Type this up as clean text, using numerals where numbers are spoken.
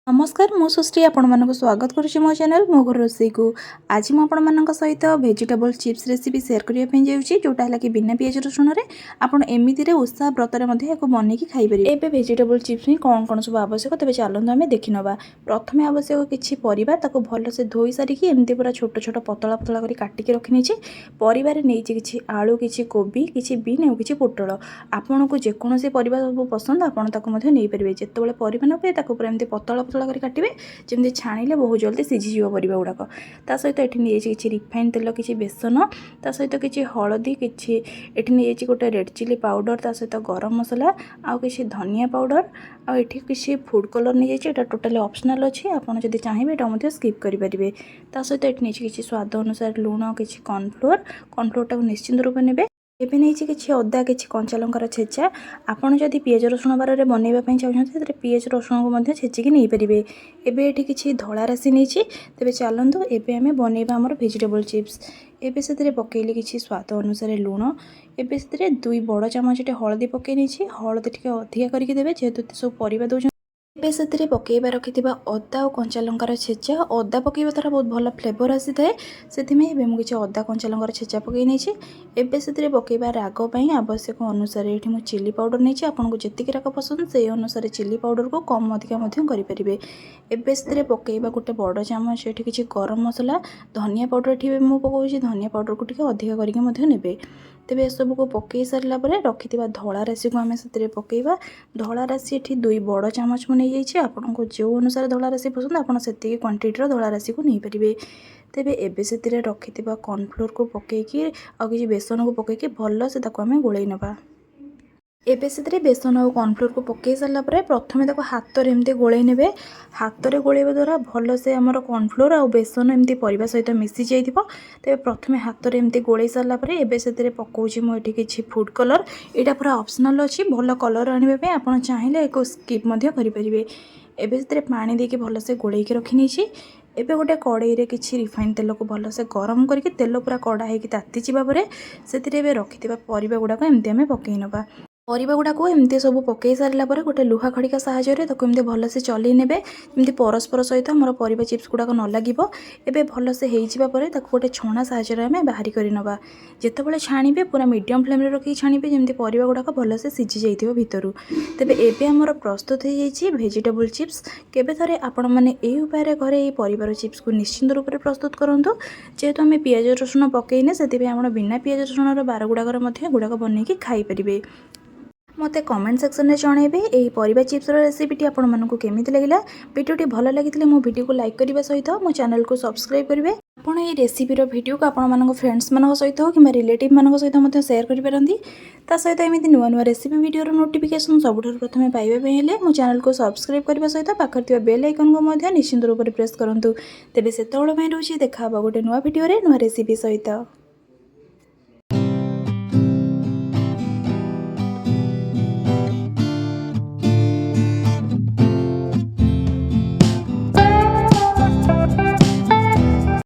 नमस्कार मु सृष्टि आपण मानक स्वागत करुच्ची मो चैनल मो घर रोसई को। आज मुझे सहित वेजिटेबल चिप्स रेसिपी शेयर करने जाऊँगी जोटा है कि बिना पियाज रसुण में आपड़ एमती उत्साह व्रतर बनई खाईपर। एवं वेजिटेबल चिप्स में कौन कौन सब आवश्यक तेज चलते आम देखी ना। प्रथम आवश्यक किसी परिवा भलसे धोई सारिकी एमती पूरा छोट छोट पतला पतला कर काटिक रखी पर नहीं आलू किसी कोबी किसी बीन और किसी पोटल आपन को जेकोसी परिवा सब पसंद आपड़ नहीं पारे जिते परिवा न पे पूरा एमती पतला पतला कर काटिबे जमी छाणिले बहुत जल्दी सीझीज परिवा गुड़ाक। ता सहित ये नहीं किसी रिफाइन तेल किसी बेसन ता सहित किसी हलदी किसी ये नहीं गोटे रेड चिली पाउडर ता सहित गरम मसला आउ किसी धनिया पाउडर आ एठी किसी फूड कलर नहीं जाइए टोटाली ऑप्शनल अच्छी आपड़ जब चाहिए यहाँ स्किप करेंगे। ता सहित ये नहीं किसी स्वाद अनुसार लुण किसी कॉर्नफ्लोर टाक निश्चिंत रूप ने एवं नहीं कि अदा कि कंचा लंकार छेचा आपड़ जदि पियाज रसुण बारे बनवाई चाहते पियाज रसुण को छेचिकी नहीं पारे। एवं ये किसी धला राशि नहीं तेरे चलतु एवं आम बनवा आमर वेजिटेबल चिप्स। एवं से पकईली किसी स्वाद अनुसार लुण एवं से 2 बड़ चामच हलदी पकई नहीं हलदी टे अधिका करके देवे जेहेतु सब परिवा दौरान। एवं से पकईबा रखि अदा और कंचा लंकार छेचा अदा पकईबा द्वारा बहुत भल फ्लेवर आसी थाए से मुझे अदा कंचा लंकार छेचा पकई नहीं। एवं से पकईबा रागपाई आवश्यक अनुसार ये मुझे चिली पाउडर नहीं आपको जी राग पसंद से अनुसार चिली पाउडर को कम अधिका करेंगे। एवं से पकईबा गोटे बड़ चामच ये किसी गरम मसला धनिया पाउडर ये मुझे पकाऊँ धनिया पाउडर को अधिका करके तेरे सब को पकई सारा रखि धला राशि को आम से पकईबा। धला राशि ये 2 बड़ चामच में नहीं जाइए आपन को जो अनुसार धला राशि पसंद आपड़ से क्वांटिटीर धला राशि को नहीं पारे। तेबे एबे से रखि कॉर्नफ्लोर को पकईकी आ किसी बेसन को पकईकी भल से आम गोलई नवा। एबे से बेसन और कॉर्नफ्लोर को पकई सारापर प्रथम हाथ में एमती गोलई ने हाथ में गोलैवा द्वारा भल से आमर कॉर्नफ्लोर और बेसन एमती परिवा सहित मिसी जाइए। तेज प्रथम हाथ में एमती गोलई सारापर एबे से पकाउछि मुझे किसी फूड कलर यहाँ पूरा ऑप्शनल अच्छी भल कलर आने आप चाहिए एक स्किप करेंगे। एबे से पानी देके भलसे गोलैकी रखी नहीं एबे गोटे कड़ाई रे किसी रिफाइन तेल को भलसे गरम करके तेल पूरा कड़ा होगी ताती जापर से रखि परिवा गुड़ाक एमती आम पकई नवा। परिवा गुड़ा को एमती सब पकई सारा गोटे लुहा खड़िका साहाय्य एमती भलसे चलई ने जमी परस्पर सहित मोर परिवा चिप्स गुड़ाक न लगे एवं भलसे होपर गोटे छणा साहाय्य आम बाहरी कर नवा। जितेबाला छाणीबे पूरा मीडियम फ्लेम रखी छाणीबे जमी परिवा गुड़ाक भलसे सीझी जाइए भितर। तेबे एबे आमर प्रस्तुत हो जाइए वेजिटेबल चिप्स। केबे थरे आपण माने एई उपाय घरे परिवार चिप्स को निश्चिंत रूप से प्रस्तुत करूँ जेहेतु आम पियाज रसुण पकईने से बिना पियाज रसुण बार गुड़ाक गुड़ाक बनईकी खाईपर। मते कमेंट सेक्शन में जनइबे यही परिवा चिप्स रेसिपीटी आपण मानकु केमिति लगिला। वीडियोटी भल लगी मो वीडियो को लाइक करने सहित मो चैनल को सब्सक्राइब करेंगे। आपड़ ये रेसिपीर वीडियो को आपण फ्रेंड्स मान सहित हो कि रिलेटिव मान सहित शेयर करेंगे। ता सहित एमती नुआ नुआ रेसिपी वीडियो नोटिफिकेशन सबुठ प्रथम पाइबा मो चैनल को सब्सक्राइब करने सहित पाखर बेल आइकन को निश्चिंत रूप से प्रेस करूँ। तेज से रोचे देखा गोटे नुआ वीडियो नुआ रेसिपी सहित।